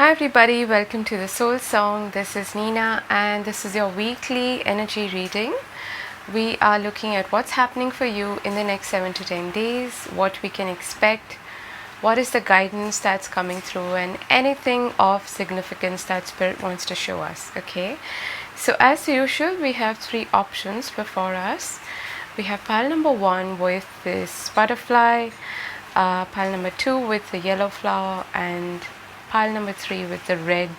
Hi everybody, welcome to the Soul Song. This is Nina and this is your weekly energy reading. We are looking at what's happening for you in the next 7 to 10 days, what we can expect, what is the guidance that's coming through, and anything of significance that Spirit wants to show us. Okay, so as usual, we have 3 options before us. We have pile number 1 with this butterfly, pile number 2 with the yellow flower, and pile number 3 with the red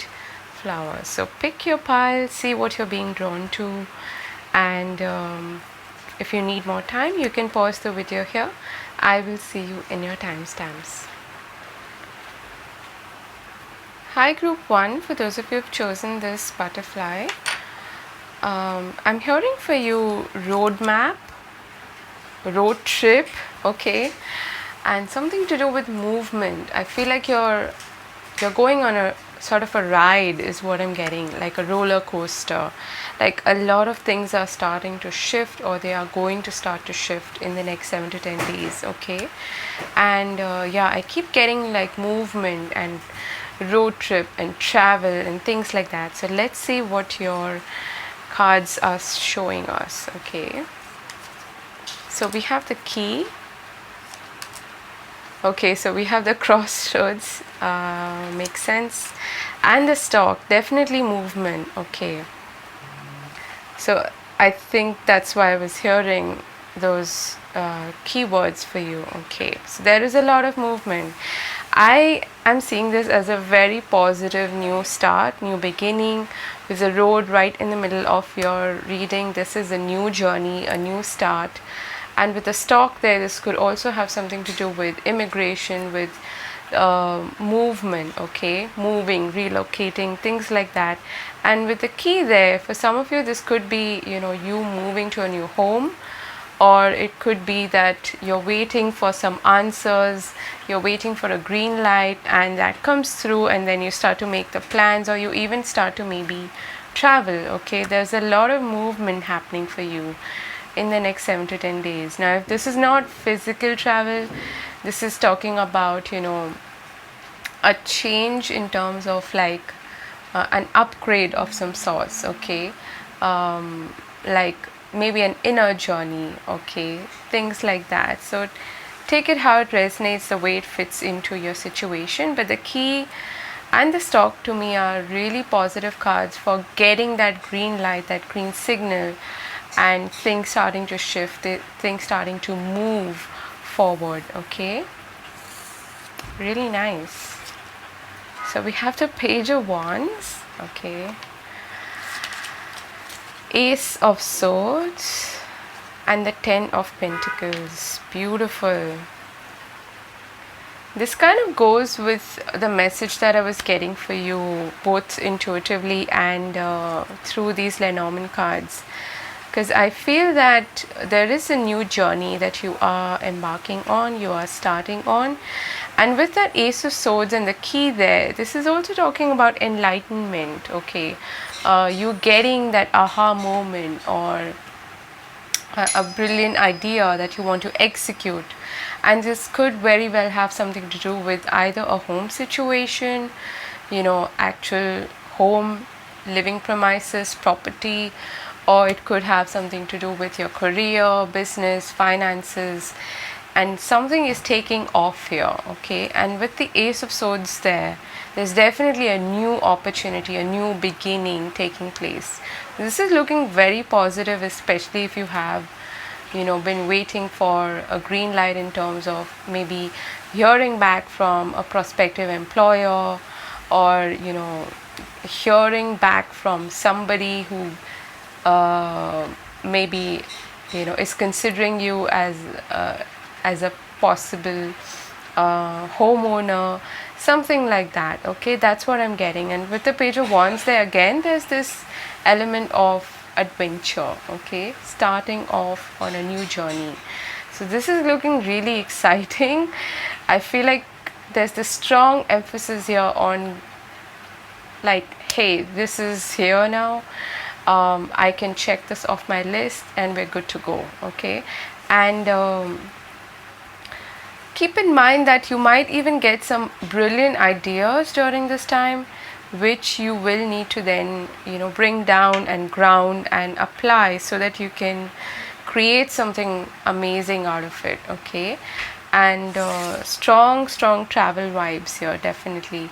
flower. So pick your pile, see what you're being drawn to, and if you need more time, you can pause the video here. I will see you in your timestamps. Hi group 1, for those of you who've chosen this butterfly, I'm hearing for you roadmap, road trip, okay, and something to do with movement. I feel like you're going on a sort of a ride is what I'm getting, like a roller coaster. Like a lot of things are starting to shift, or they are going to start to shift in the next 7 to 10 days, okay? And yeah, I keep getting like movement and road trip and travel and things like that. So let's see what your cards are showing us, okay? So we have the key. Okay, so we have the crossroads, makes sense, and the stalk, definitely movement. Okay, so I think that's why I was hearing those keywords for you. Okay, so there is a lot of movement. I am seeing this as a very positive new start, new beginning, with a road right in the middle of your reading. This is a new journey, a new start. And with the stalk there, this could also have something to do with immigration, with movement, okay, moving, relocating, things like that. And with the key there, for some of you, this could be, you moving to a new home, or it could be that you're waiting for some answers, you're waiting for a green light, and that comes through, and then you start to make the plans, or you even start to maybe travel, okay. There's a lot of movement happening for you in the next 7 to 10 days. Now, if this is not physical travel, this is talking about, a change in terms of like an upgrade of some sorts, okay? Like maybe an inner journey, okay? Things like that. So take it how it resonates, the way it fits into your situation. But the key and the stalk to me are really positive cards for getting that green light, that green signal, and things starting to shift, things starting to move forward, okay? Really nice. So we have the Page of Wands, okay? Ace of Swords and the 10 of Pentacles. Beautiful. This kind of goes with the message that I was getting for you, both intuitively and through these Lenormand cards. Because I feel that there is a new journey that you are embarking on, you are starting on. And with that Ace of Swords and the key there, this is also talking about enlightenment, okay? You getting that aha moment, or a brilliant idea that you want to execute. And this could very well have something to do with either a home situation, actual home, living premises, property, or it could have something to do with your career, business, finances, and something is taking off here, okay? And with the Ace of Swords there's definitely a new opportunity, a new beginning taking place. This is looking very positive, especially if you have, been waiting for a green light in terms of maybe hearing back from a prospective employer, or, hearing back from somebody who maybe is considering you as a possible homeowner, something like that, okay? That's what I'm getting. And with the Page of Wands there, again, there's this element of adventure, okay, starting off on a new journey. So this is looking really exciting. I feel like there's this strong emphasis here on like, hey, this is here now. I can check this off my list and we're good to go, okay? And keep in mind that you might even get some brilliant ideas during this time, which you will need to then, bring down and ground and apply so that you can create something amazing out of it. Okay. And strong travel vibes here, definitely.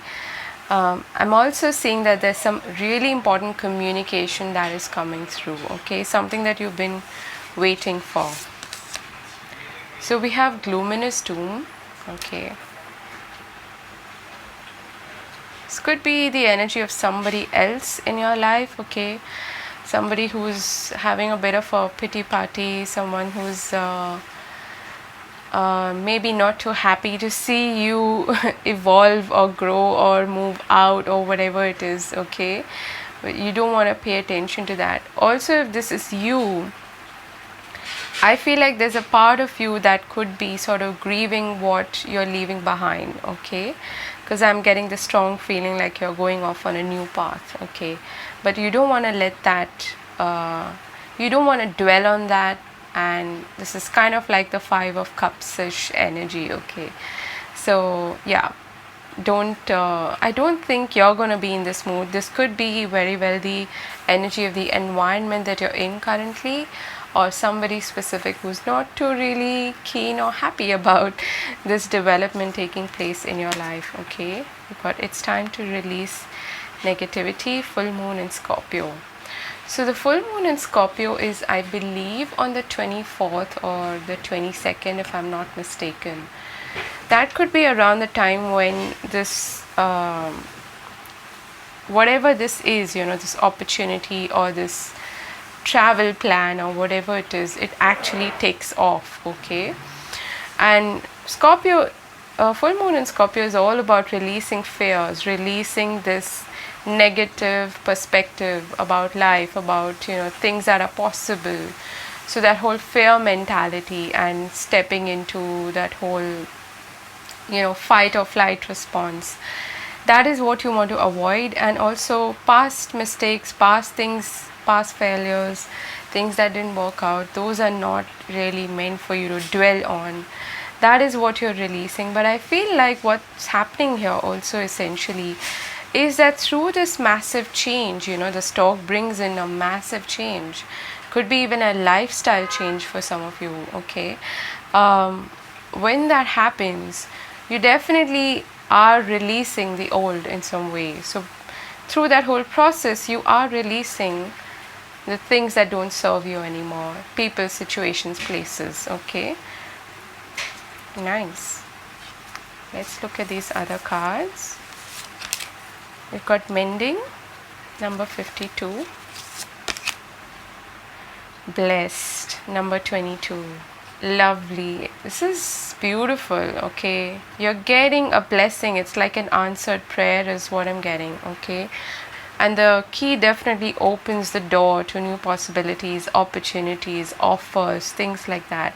I'm also seeing that there's some really important communication that is coming through. Okay, something that you've been waiting for. So we have Glominous Doom. Okay, this could be the energy of somebody else in your life. Okay, somebody who's having a bit of a pity party, someone who's maybe not too happy to see you evolve or grow or move out or whatever it is. Okay, but you don't want to pay attention to that. Also, if this is you, I feel like there's a part of you that could be sort of grieving what you're leaving behind. Okay, because I'm getting the strong feeling like you're going off on a new path. Okay, but you don't want to let that you don't want to dwell on that. And this is kind of like the 5 of Cups-ish energy. Okay, so yeah, I don't think you're going to be in this mood. This could be very well the energy of the environment that you're in currently, or somebody specific who's not too really keen or happy about this development taking place in your life. Okay, but it's time to release negativity. Full moon in Scorpio. So the full moon in Scorpio is, I believe, on the 24th or the 22nd, if I'm not mistaken. That could be around the time when this, whatever this is, this opportunity or this travel plan or whatever it is, it actually takes off. Okay, and Scorpio, full moon in Scorpio is all about releasing fears, releasing this negative perspective about life, about things that are possible. So that whole fear mentality and stepping into that whole fight or flight response, that is what you want to avoid. And also past mistakes, past things, past failures, things that didn't work out, those are not really meant for you to dwell on. That is what you're releasing. But I feel like what's happening here also essentially is that through this massive change, the stock brings in a massive change. Could be even a lifestyle change for some of you. Okay, when that happens, you definitely are releasing the old in some way. So through that whole process, you are releasing the things that don't serve you anymore, people, situations, places. Okay, nice. Let's look at these other cards. We've got Mending, number 52. Blessed, number 22. Lovely. This is beautiful. Okay, you're getting a blessing. It's like an answered prayer is what I'm getting. Okay, and the key definitely opens the door to new possibilities, opportunities, offers, things like that.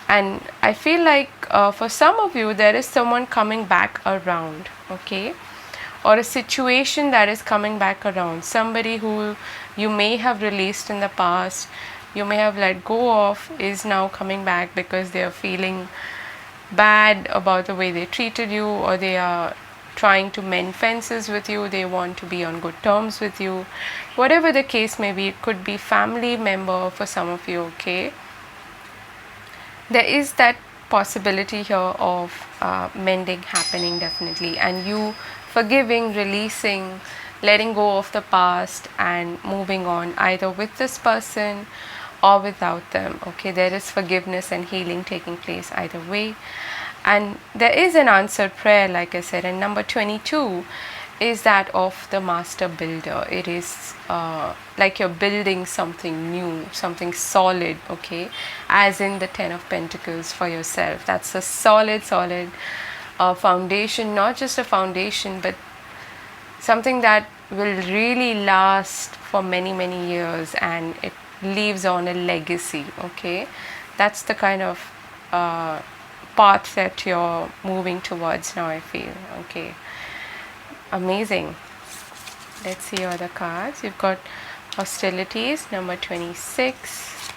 And I feel like for some of you, there is someone coming back around. Okay, or a situation that is coming back around, somebody who you may have released in the past, you may have let go of, is now coming back because they are feeling bad about the way they treated you, or they are trying to mend fences with you, they want to be on good terms with you. Whatever the case may be, it could be family member for some of you. Okay, there is that possibility here of mending happening definitely, and you forgiving, releasing, letting go of the past and moving on, either with this person or without them. Okay, there is forgiveness and healing taking place either way. And there is an answered prayer, like I said. And number 22 is that of the master builder. It is like you're building something new, something solid. Okay, as in the 10 of Pentacles for yourself. That's a solid foundation, not just a foundation, but something that will really last for many years, and it leaves on a legacy. Okay, that's the kind of path that you're moving towards now, I feel. Okay, amazing. Let's see other cards. You've got Hostilities, number 26.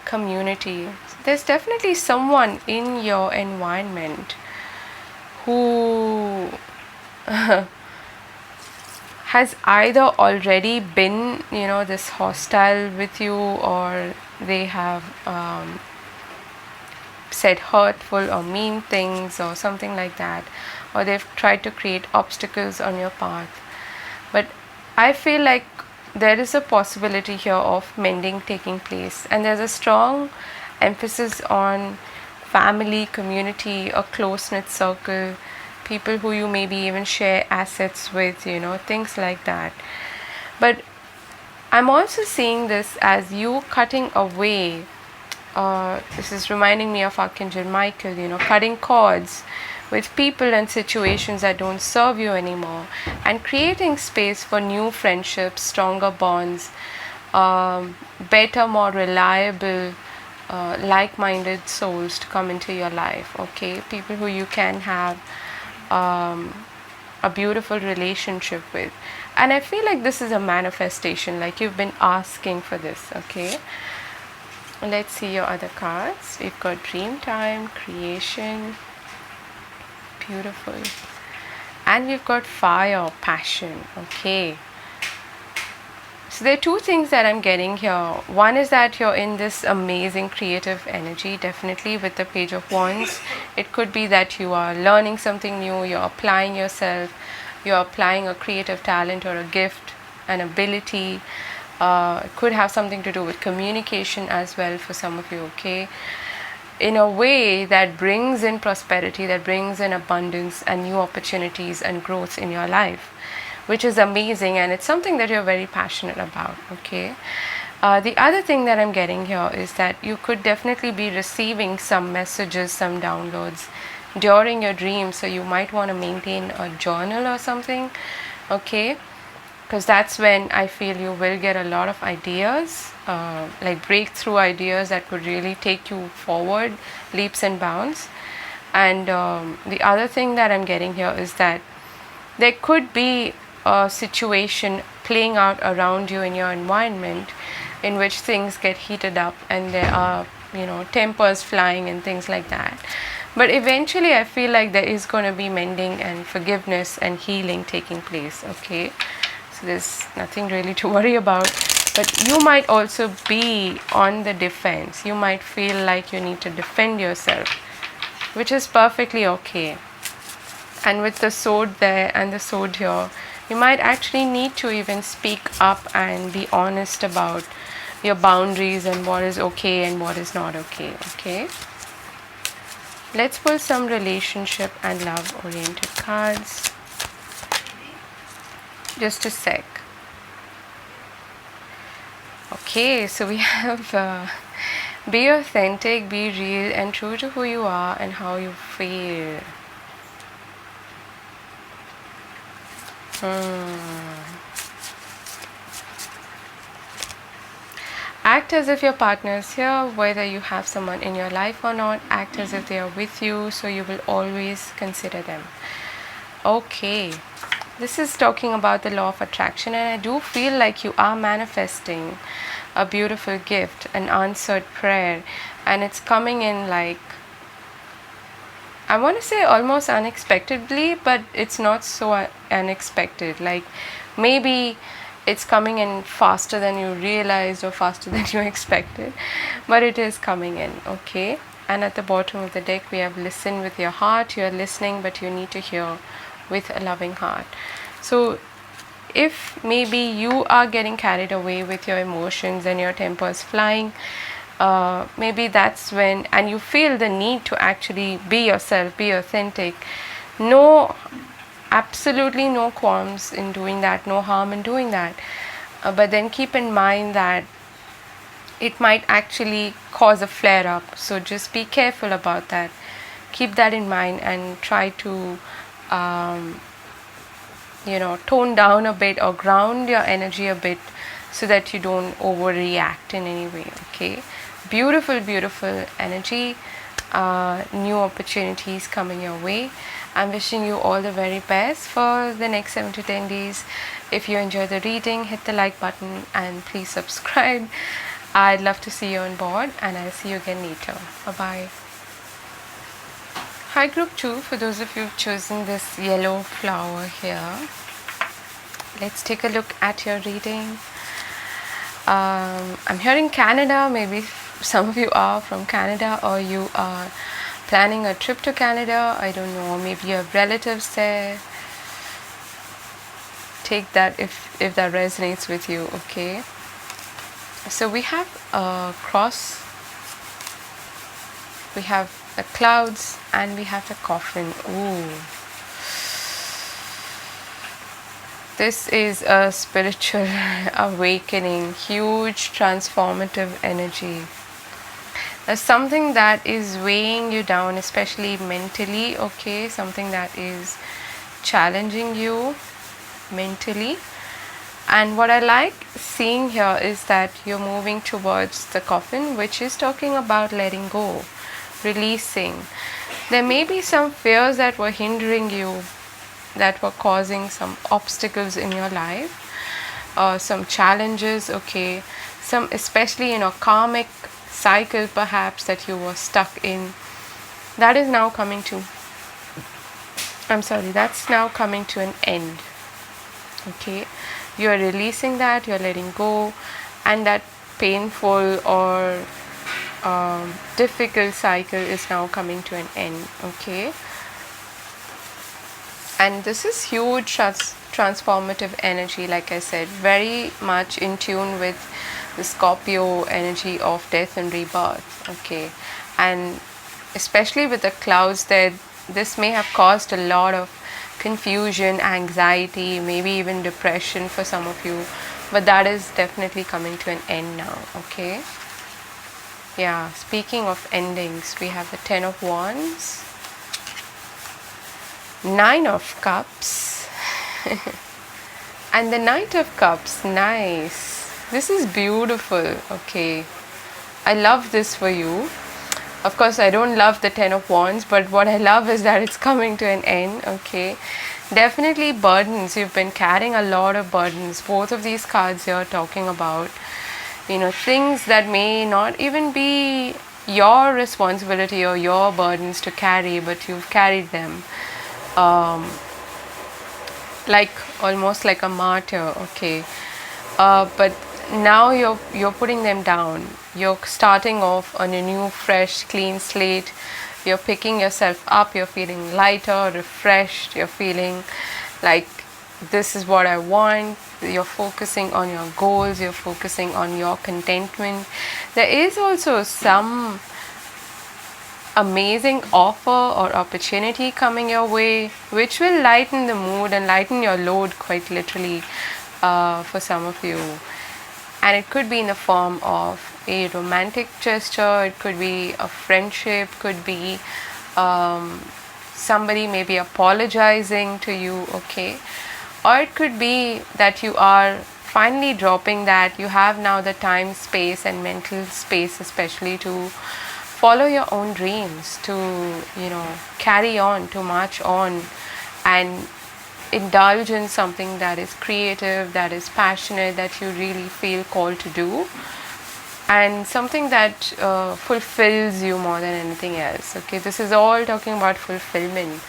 Community. there's definitely someone in your environment who has either already been, this hostile with you, or they have said hurtful or mean things or something like that, or they've tried to create obstacles on your path. But I feel like there is a possibility here of mending taking place, and there's a strong emphasis on family, community, a close-knit circle, people who you maybe even share assets with, things like that. But I'm also seeing this as you cutting away. This is reminding me of Archangel Michael, cutting cords with people and situations that don't serve you anymore, and creating space for new friendships, stronger bonds, better, more reliable, like-minded souls to come into your life. Okay, people who you can have a beautiful relationship with. And I feel like this is a manifestation, like you've been asking for this. Okay, let's see your other cards. We've got dream time, creation, beautiful, and we've got fire, passion. Okay, so there are two things that I'm getting here. One is that you're in this amazing creative energy, definitely, with the Page of Wands. It could be that you are learning something new, you're applying yourself, you're applying a creative talent or a gift, an ability. It could have something to do with communication as well for some of you. Okay, in a way that brings in prosperity, that brings in abundance and new opportunities and growth in your life, which is amazing, and it's something that you're very passionate about. Okay, the other thing that I'm getting here is that you could definitely be receiving some messages, some downloads during your dreams, so you might want to maintain a journal or something. Okay, because that's when I feel you will get a lot of ideas, like breakthrough ideas that could really take you forward leaps and bounds. And the other thing that I'm getting here is that there could be a situation playing out around you in your environment in which things get heated up and there are, tempers flying and things like that. But eventually I feel like there is going to be mending and forgiveness and healing taking place. Okay, so there's nothing really to worry about. But you might also be on the defense. You might feel like you need to defend yourself, which is perfectly okay. And with the sword there and the sword here, you might actually need to even speak up and be honest about your boundaries and what is okay and what is not okay. Okay, let's pull some relationship and love oriented cards. Just a sec. Okay, so we have be authentic, be real and true to who you are and how you feel. Act as if your partner is here, whether you have someone in your life or not. Act as if they are with you, so you will always consider them. Okay, this is talking about the law of attraction, and I do feel like you are manifesting a beautiful gift, an answered prayer, and it's coming in like, I want to say almost unexpectedly, but it's not so unexpected. Like maybe it's coming in faster than you realized or faster than you expected, but it is coming in. Okay, and at the bottom of the deck we have listen with your heart. You're listening, but you need to hear with a loving heart. So if maybe you are getting carried away with your emotions and your tempers flying, maybe that's when, and you feel the need to actually be yourself, be authentic. No, absolutely no qualms in doing that, no harm in doing that. But then keep in mind that it might actually cause a flare up. So just be careful about that. Keep that in mind and try to tone down a bit or ground your energy a bit so that you don't overreact in any way. Okay, beautiful, beautiful energy, new opportunities coming your way. I'm wishing you all the very best for the next 7 to 10 days. If you enjoy the reading, hit the like button and please subscribe. I'd love to see you on board, and I'll see you again later. Bye-bye. Hi group 2, for those of you who've chosen this yellow flower here, let's take a look at your reading. I'm here in Canada. Maybe some of you are from Canada, or you are planning a trip to Canada. I don't know, maybe you have relatives there. Take that if that resonates with you. Okay, so we have a cross, we have the clouds, and we have the coffin. Ooh, this is a spiritual awakening, huge transformative energy. There's something that is weighing you down, especially mentally. Okay, something that is challenging you mentally. And what I like seeing here is that you're moving towards the coffin, which is talking about letting go, releasing. There may be some fears that were hindering you, that were causing some obstacles in your life, some challenges. Okay, some, especially in a karmic cycle perhaps that you were stuck in, that is now coming to, that's now coming to an end. Okay, you are releasing that, you're letting go, and that painful or difficult cycle is now coming to an end. Okay, and this is huge transformative energy. Like I said, very much in tune with the Scorpio energy of death and rebirth. Okay, and especially with the clouds there, this may have caused a lot of confusion, anxiety, maybe even depression for some of you, but that is definitely coming to an end now. Okay, yeah, speaking of endings, we have the 10 of Wands, 9 of Cups and the Knight of Cups. Nice, this is beautiful. Okay, I love this for you. Of course, I don't love the 10 of Wands, but what I love is that it's coming to an end. Okay, definitely burdens. You've been carrying a lot of burdens. Both of these cards here are talking about, things that may not even be your responsibility or your burdens to carry, but you've carried them. Like almost like a martyr. Okay, but now you're putting them down. You're starting off on a new, fresh, clean slate. You're picking yourself up. You're feeling lighter, refreshed. You're feeling like this is what I want. You're focusing on your goals. You're focusing on your contentment. There is also some amazing offer or opportunity coming your way, which will lighten the mood and lighten your load, quite literally, for some of you. And it could be in the form of a romantic gesture, it could be a friendship, could be somebody maybe apologizing to you. Okay, or it could be that you are finally dropping that. You have now the time, space and mental space especially to follow your own dreams, to carry on, to march on and indulge in something that is creative, that is passionate, that you really feel called to do, and something that fulfills you more than anything else. Okay, this is all talking about fulfillment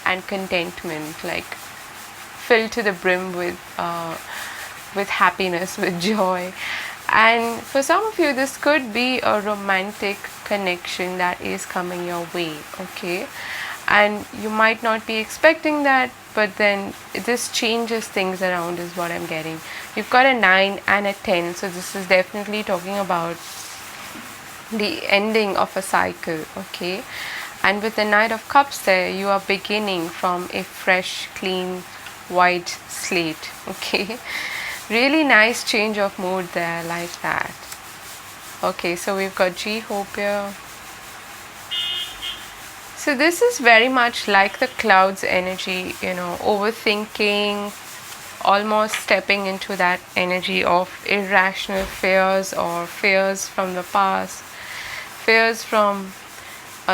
and contentment, like filled to the brim with happiness, with joy. And for some of you, this could be a romantic connection that is coming your way. Okay, and you might not be expecting that, but then this changes things around is what I'm getting. You've got a 9 and a 10, so this is definitely talking about the ending of a cycle. Okay, and with the Knight of Cups there, you are beginning from a fresh, clean, white slate. Okay, really nice change of mood there, like that. Okay, so we've got G Hope here. So this is very much like the clouds energy, overthinking, almost stepping into that energy of irrational fears or fears from the past, fears from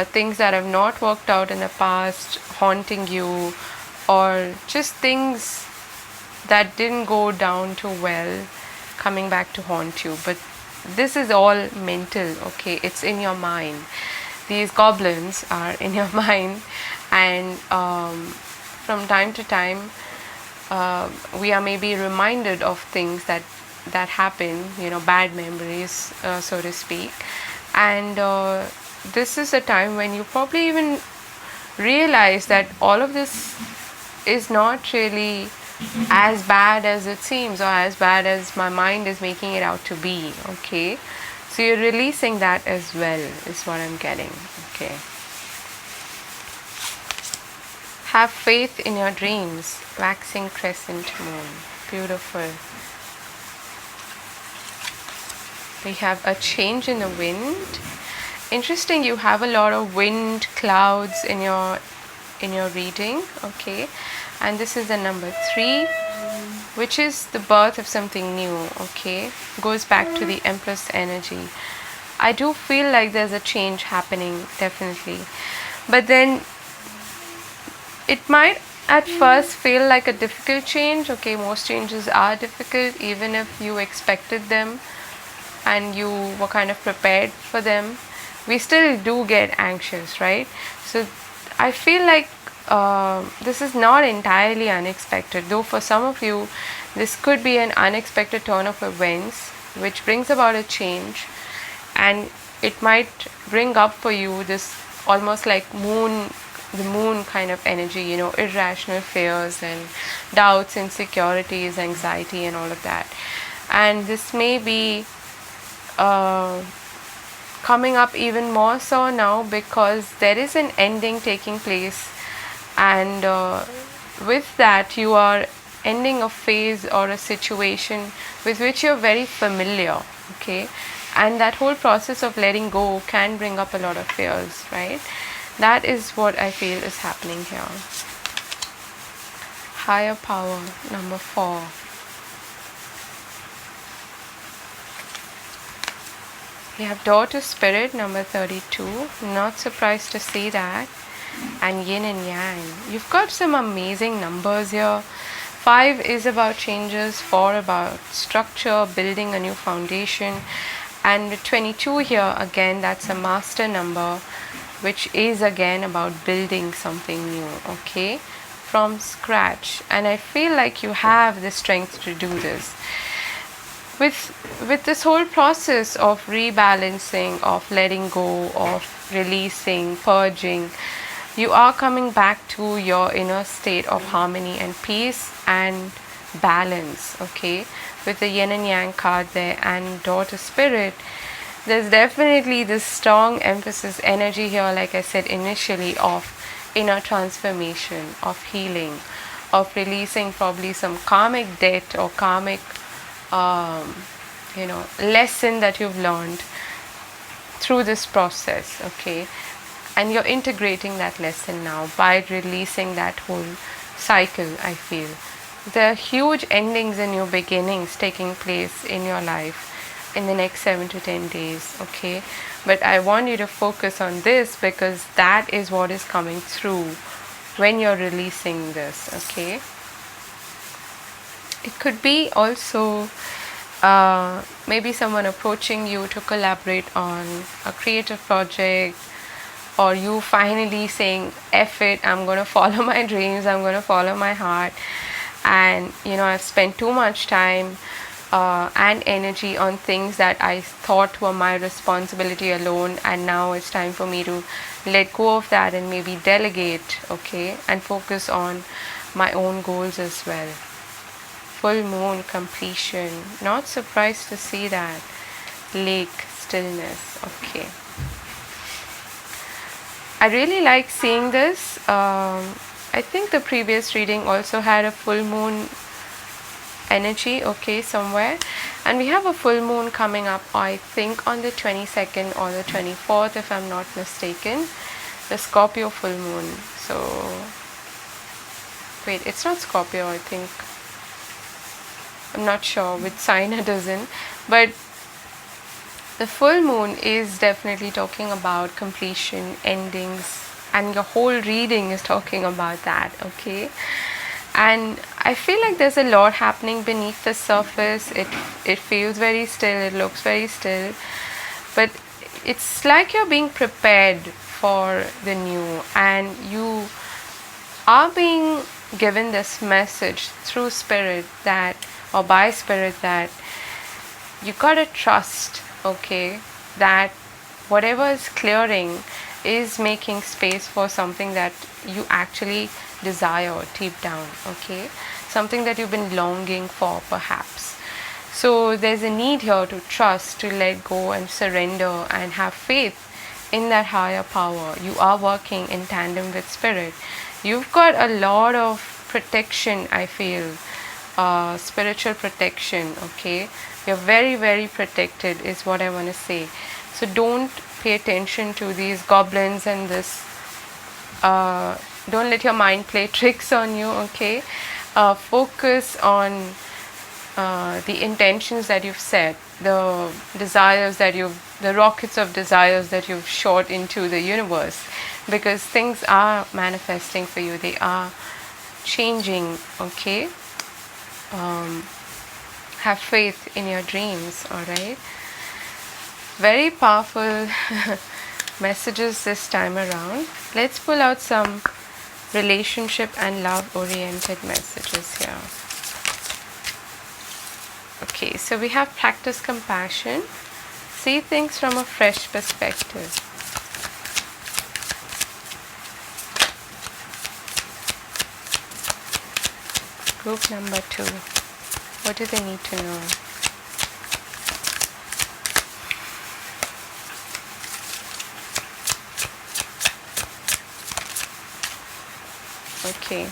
things that have not worked out in the past haunting you, or just things that didn't go down too well coming back to haunt you. But this is all mental, okay? It's in your mind. These goblins are in your mind, and from time to time we are maybe reminded of things that happen, bad memories, so to speak. And this is a time when you probably even realize that all of this is not really as bad as it seems, or as bad as my mind is making it out to be, okay? So you're releasing that as well, is what I'm getting, okay? Have faith in your dreams. Waxing crescent moon. Beautiful. We have a change in the wind. Interesting, you have a lot of wind, clouds in your reading, okay? And this is the number 3, which is the birth of something new, okay? Goes back to the Empress energy. I do feel like there's a change happening, definitely. But then it might at first feel like a difficult change, okay? Most changes are difficult, even if you expected them and you were kind of prepared for them. We still do get anxious, right? So I feel like this is not entirely unexpected, though for some of you this could be an unexpected turn of events which brings about a change, and it might bring up for you this almost like the moon kind of energy, irrational fears and doubts, insecurities, anxiety, and all of that. And this may be coming up even more so now, because there is an ending taking place, and with that you are ending a phase or a situation with which you're very familiar, okay? And that whole process of letting go can bring up a lot of fears, right? That is what I feel is happening here. Higher power, number 4. We have daughter spirit, number 32. Not surprised to see that. And yin and yang. You've got some amazing numbers here. 5 is about changes, 4 about structure, building a new foundation. And with 22 here, again, that's a master number, which is again about building something new, okay, from scratch. And I feel like you have the strength to do this. With this whole process of rebalancing, of letting go, of releasing, purging, you are coming back to your inner state of harmony and peace and balance, okay? With the yin and yang card there and daughter spirit, there's definitely this strong emphasis, energy here, like I said initially, of inner transformation, of healing, of releasing probably some karmic debt or karmic lesson that you've learned through this process, okay? And you're integrating that lesson now by releasing that whole cycle, I feel. There are huge endings and new beginnings taking place in your life in the next 7 to 10 days, okay? But I want you to focus on this, because that is what is coming through when you're releasing this, okay? It could be also maybe someone approaching you to collaborate on a creative project, or you finally saying, F it, I'm going to follow my dreams, I'm going to follow my heart. And I've spent too much time and energy on things that I thought were my responsibility alone, and now it's time for me to let go of that and maybe delegate, okay, and focus on my own goals as well. Full moon, completion. Not surprised to see that. Lake, stillness, okay. I really like seeing this. I think the previous reading also had a full moon energy, okay, somewhere. And we have a full moon coming up, I think on the 22nd or the 24th, if I'm not mistaken. The Scorpio full moon. So, wait, it's not Scorpio, I think. I'm not sure which sign it is in. But the full moon is definitely talking about completion, endings, and your whole reading is talking about that, okay? and I feel like there's a lot happening beneath the surface. It feels very still, it looks very still, but it's like you're being prepared for the new, and you are being given this message through spirit that, or by spirit, that you gotta trust, okay, that whatever is clearing is making space for something that you actually desire deep down, okay, something that you've been longing for perhaps. So there's a need here to trust, to let go and surrender and have faith in that higher power. You are working in tandem with spirit. You've got a lot of protection, I feel, spiritual protection, okay. You're very, very protected is what I want to say. So don't pay attention to these goblins and this, don't let your mind play tricks on you, okay. Focus on the intentions that you've set, the desires that the rockets of desires that you've shot into the universe, because things are manifesting for you, they are changing, okay. Have faith in your dreams, alright. Very powerful messages this time around. Let's pull out some relationship and love oriented messages here. Okay, so we have practice compassion, see things from a fresh perspective. Group number 2, what do they need to know? Okay,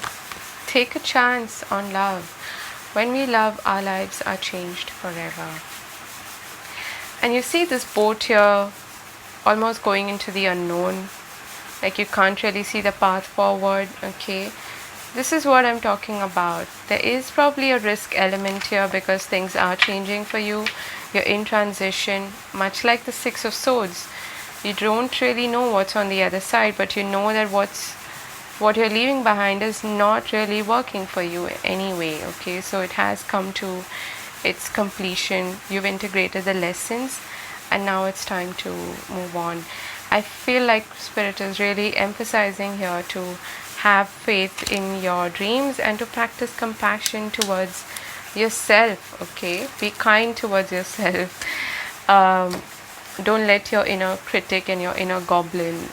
take a chance on love. When we love, our lives are changed forever. And you see this boat here almost going into the unknown, like you can't really see the path forward, okay. This is what I'm talking about. There is probably a risk element here because things are changing for you. You're in transition, much like the Six of Swords. You don't really know what's on the other side, but you know that what you're leaving behind is not really working for you anyway, okay. So it has come to its completion. You've integrated the lessons and now it's time to move on. I feel like Spirit is really emphasizing here to have faith in your dreams and to practice compassion towards yourself, okay. Be kind towards yourself. Don't let your inner critic and your inner goblin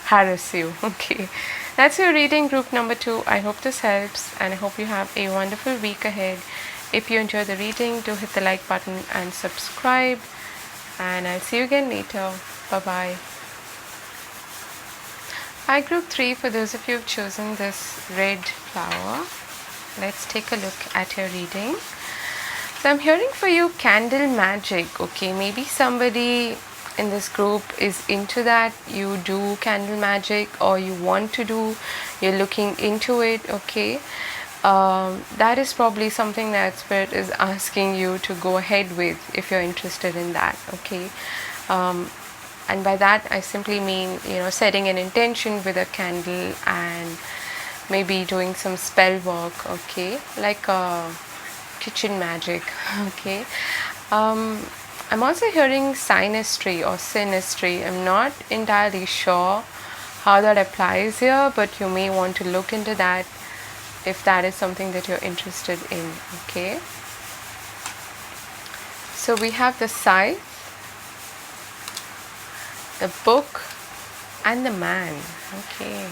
harass you, okay. That's your reading, group number 2. I hope this helps and I hope you have a wonderful week ahead. If you enjoyed the reading, do hit the like button and subscribe, and I'll see you again later. Bye bye. Hi group 3, for those of you who've chosen this red flower, let's take a look at your reading. So I'm hearing for you candle magic, okay. Maybe somebody in this group is into that. You do candle magic, or you want to do, you're looking into it, okay. That is probably something that Spirit is asking you to go ahead with if you're interested in that, okay. And by that I simply mean, setting an intention with a candle and maybe doing some spell work, okay, like kitchen magic, okay. I'm also hearing synastry or synastry. I'm not entirely sure how that applies here, but you may want to look into that if that is something that you're interested in, okay. So we have the scythe, the book, and the man, okay.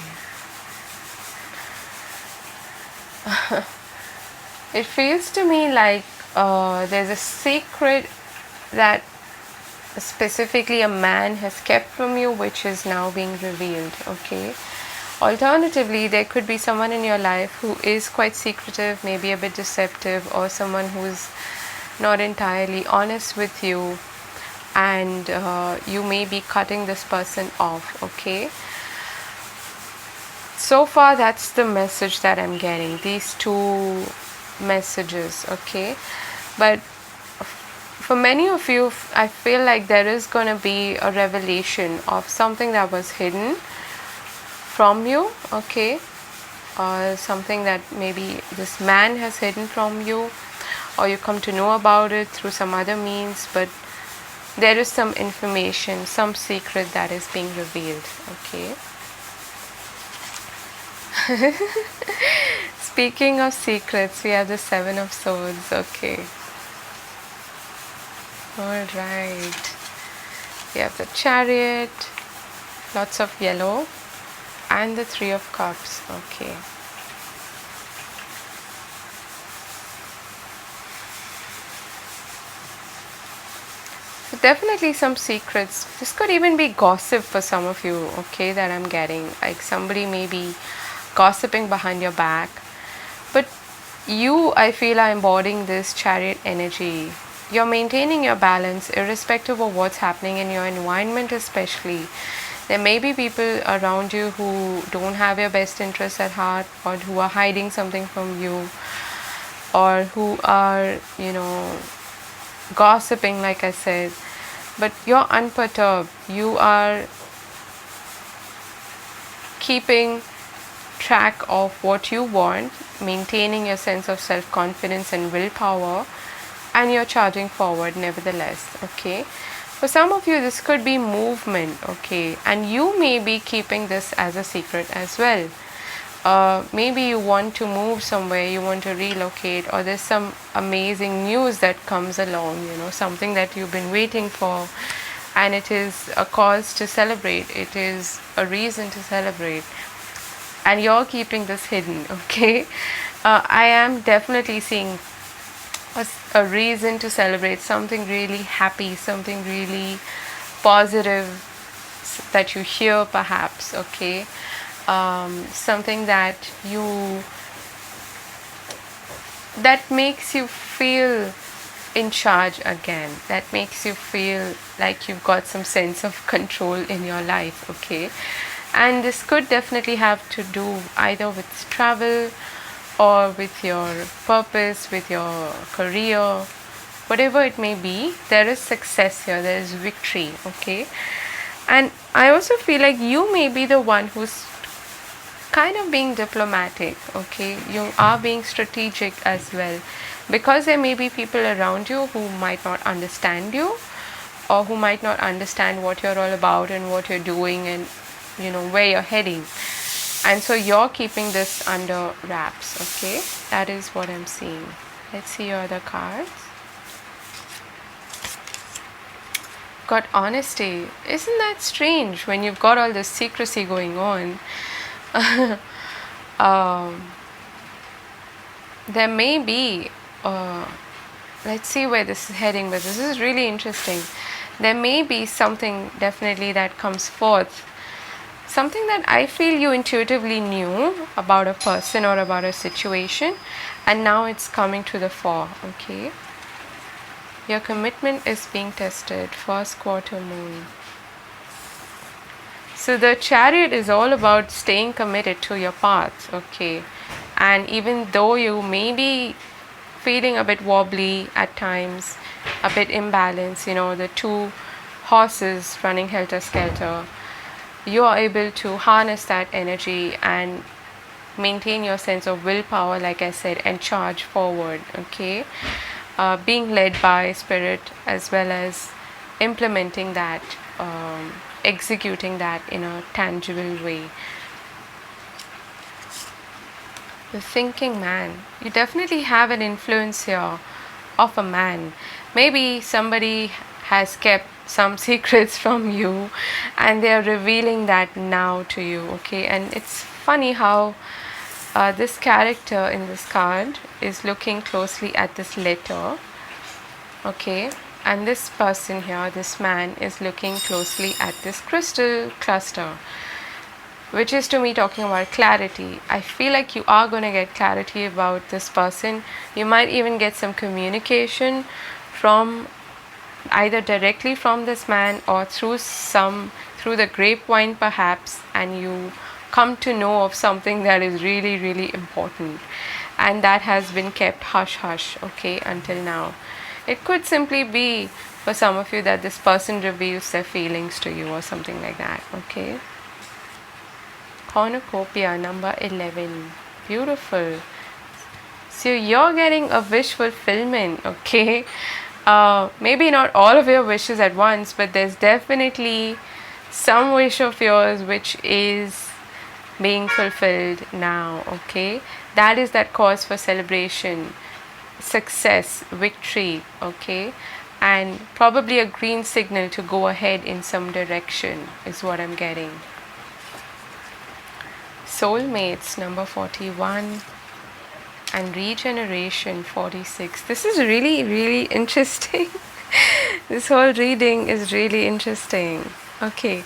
It feels to me like there's a secret that specifically a man has kept from you, which is now being revealed, okay. Alternatively, there could be someone in your life who is quite secretive, maybe a bit deceptive, or someone who's not entirely honest with you, and you may be cutting this person off, okay. So far that's the message that I'm getting, these two messages, okay. But for many of you, I feel like there is going to be a revelation of something that was hidden from you, okay. or something that maybe this man has hidden from you, or you come to know about it through some other means, but there is some information, some secret that is being revealed. Okay. Speaking of secrets, we have the Seven of Swords. Okay. All right. We have the Chariot, lots of yellow, and the Three of Cups. Okay. So definitely some secrets. This could even be gossip for some of you, okay, that I'm getting. Like somebody may be gossiping behind your back. But you, I feel, are embodying this Chariot energy. You're maintaining your balance irrespective of what's happening in your environment, especially. There may be people around you who don't have your best interests at heart, or who are hiding something from you, or who are, gossiping, like I said. But you're unperturbed. You are keeping track of what you want, maintaining your sense of self-confidence and willpower, and you're charging forward nevertheless. Okay. For some of you, this could be movement. Okay, and you may be keeping this as a secret as well. Maybe you want to move somewhere, you want to relocate, or there's some amazing news that comes along, something that you've been waiting for, and it is a cause to celebrate, it is a reason to celebrate, and you're keeping this hidden. Okay. I am definitely seeing a reason to celebrate, something really happy, something really positive that you hear perhaps. Okay. Something that makes you feel in charge again, that makes you feel like you've got some sense of control in your life. Okay. And this could definitely have to do either with travel or with your purpose, with your career, whatever it may be. There is success here, there is victory. Okay. And I also feel like you may be the one who's kind of being diplomatic. Okay, you are being strategic as well, because there may be people around you who might not understand you, or who might not understand what you're all about and what you're doing, and where you're heading, and so you're keeping this under wraps. Okay, that is what I'm seeing. Let's see your other cards. Got honesty. Isn't that strange when you've got all this secrecy going on? There may be, let's see where this is heading, but this is really interesting. There may be something definitely that comes forth, something that I feel you intuitively knew about a person or about a situation, and now it's coming to the fore. Okay, your commitment is being tested. First quarter moon. So the Chariot is all about staying committed to your path. Okay, and even though you may be feeling a bit wobbly at times, a bit imbalanced, the two horses running helter-skelter, you are able to harness that energy and maintain your sense of willpower, like I said, and charge forward. Okay, being led by spirit, as well as implementing that, executing that in a tangible way. The thinking man. You definitely have an influence here of a man. Maybe somebody has kept some secrets from you and they are revealing that now to you. Okay, and it's funny how this character in this card is looking closely at this letter. Okay, and this person here, this man, is looking closely at this crystal cluster, which is to me talking about clarity. I feel like you are going to get clarity about this person. You might even get some communication from either directly from this man or through the grapevine perhaps, and you come to know of something that is really, really important, and that has been kept hush hush, okay, until now. It could simply be for some of you that this person reveals their feelings to you or something like that. Okay. Cornucopia number 11. Beautiful. So you're getting a wish fulfillment, okay? Maybe not all of your wishes at once, but there's definitely some wish of yours which is being fulfilled now, okay? That is that cause for celebration, success, victory, okay? And probably a green signal to go ahead in some direction is what I'm getting. Soulmates, number 41. And regeneration, 46. This is really, really interesting. This whole reading is really interesting. Okay,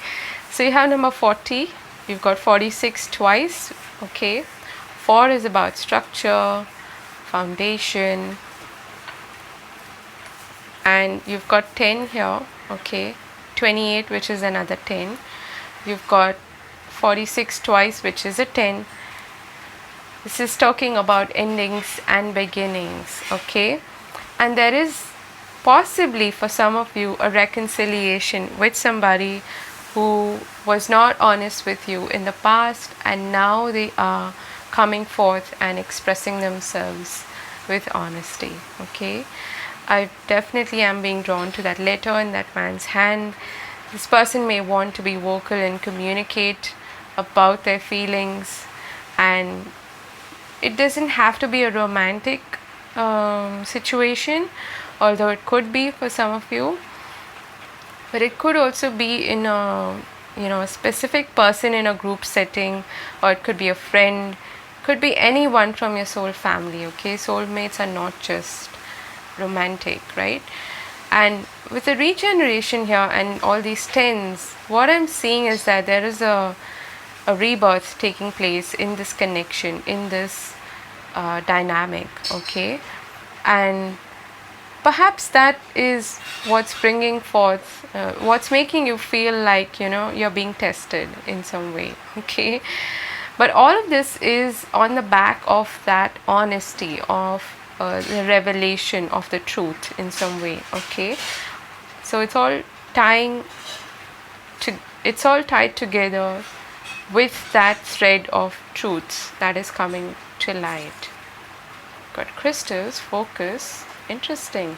so you have number 40. You've got 46 twice. Okay, 4 is about structure, foundation, and you've got 10 here. Okay, 28, which is another 10. You've got 46 twice, which is a 10. This is talking about endings and beginnings, okay? And there is possibly for some of you a reconciliation with somebody who was not honest with you in the past, and now they are coming forth and expressing themselves with honesty, okay? I definitely am being drawn to that letter in that man's hand. This person may want to be vocal and communicate about their feelings, and it doesn't have to be a romantic situation, although it could be for some of you, but it could also be in a a specific person in a group setting, or it could be a friend, could be anyone from your soul family, okay? Soulmates are not just romantic, right? And with the regeneration here and all these tens, what I'm seeing is that there is a rebirth taking place in this connection, in this dynamic, okay? And perhaps that is what's bringing forth, what's making you feel like, you're being tested in some way, okay? But all of this is on the back of that honesty, of the revelation of the truth in some way, okay? So it's all tied together with that thread of truths that is coming to light. Got crystals, focus, interesting.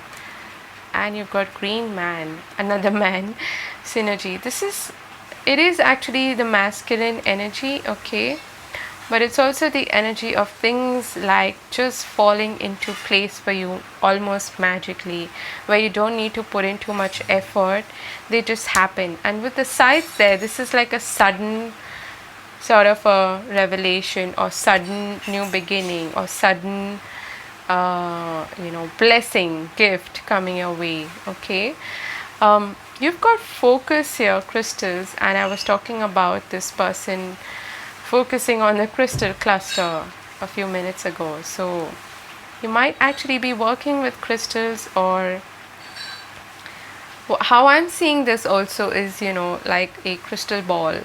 And you've got green man, another man, synergy. It is actually the masculine energy, okay? But it's also the energy of things like just falling into place for you almost magically, where you don't need to put in too much effort. They just happen. And with the sides there, this is like a sudden sort of a revelation, or sudden new beginning, or sudden blessing, gift coming your way, okay? You've got focus here, crystals, and I was talking about this person focusing on the crystal cluster a few minutes ago. So you might actually be working with crystals, or how I'm seeing this also is, like a crystal ball.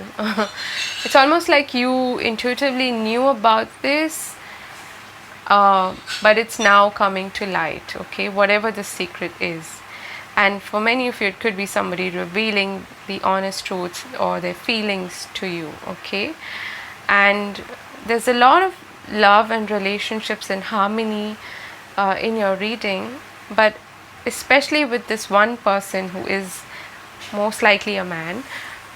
It's almost like you intuitively knew about this, but it's now coming to light, okay? Whatever the secret is. And for many of you, it could be somebody revealing the honest truths or their feelings to you, okay? And there's a lot of love and relationships and harmony in your reading, but especially with this one person who is most likely a man,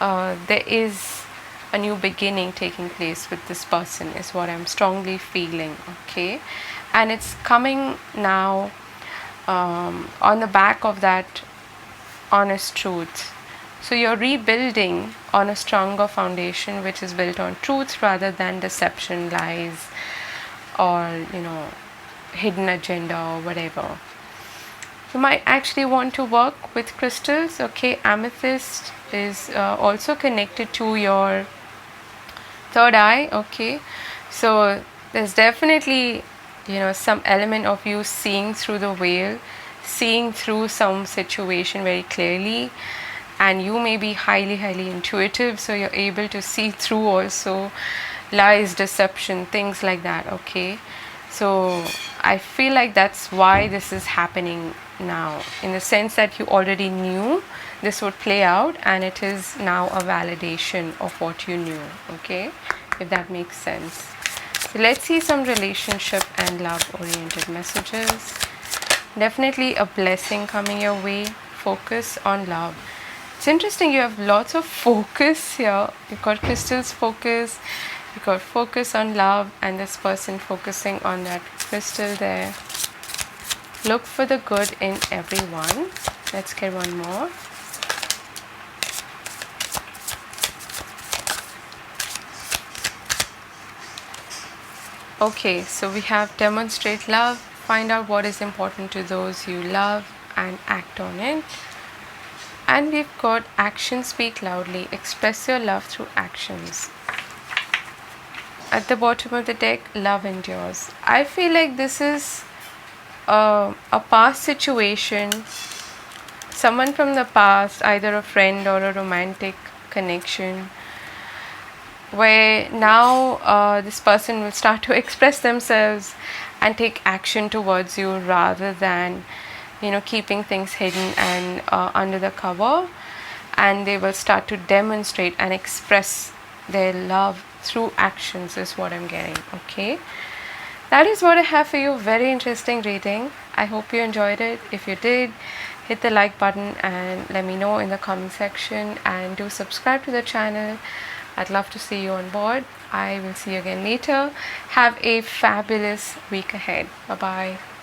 there is a new beginning taking place with this person, is what I'm strongly feeling, okay? And it's coming now on the back of that honest truth. So you're rebuilding on a stronger foundation, which is built on truth rather than deception, lies, or hidden agenda or whatever. You might actually want to work with crystals, okay? Amethyst is also connected to your third eye, okay? So there's definitely some element of you seeing through the veil, seeing through some situation very clearly, and you may be highly intuitive, so you're able to see through also lies, deception, things like that, okay? So I feel like that's why this is happening now, in the sense that you already knew this would play out, and it is now a validation of what you knew, okay? If that makes sense. So let's see some relationship and love oriented messages. Definitely a blessing coming your way. Focus on love. It's interesting, you have lots of focus here. You've got crystals focus, you've got focus on love, and this person focusing on that crystal there. Look for the good in everyone. Let's get one more. Okay, so we have demonstrate love, find out what is important to those you love and act on it. And we've got action speak loudly, express your love through actions. At the bottom of the deck, love endures. I feel like this is a past situation, someone from the past, either a friend or a romantic connection, where now this person will start to express themselves and take action towards you rather than keeping things hidden and under the cover, and they will start to demonstrate and express their love through actions is what I'm getting. Okay, that is what I have for you. Very interesting reading. I hope you enjoyed it. If you did, hit the like button and let me know in the comment section, and do subscribe to the channel. I'd love to see you on board. I will see you again later. Have a fabulous week ahead. Bye bye.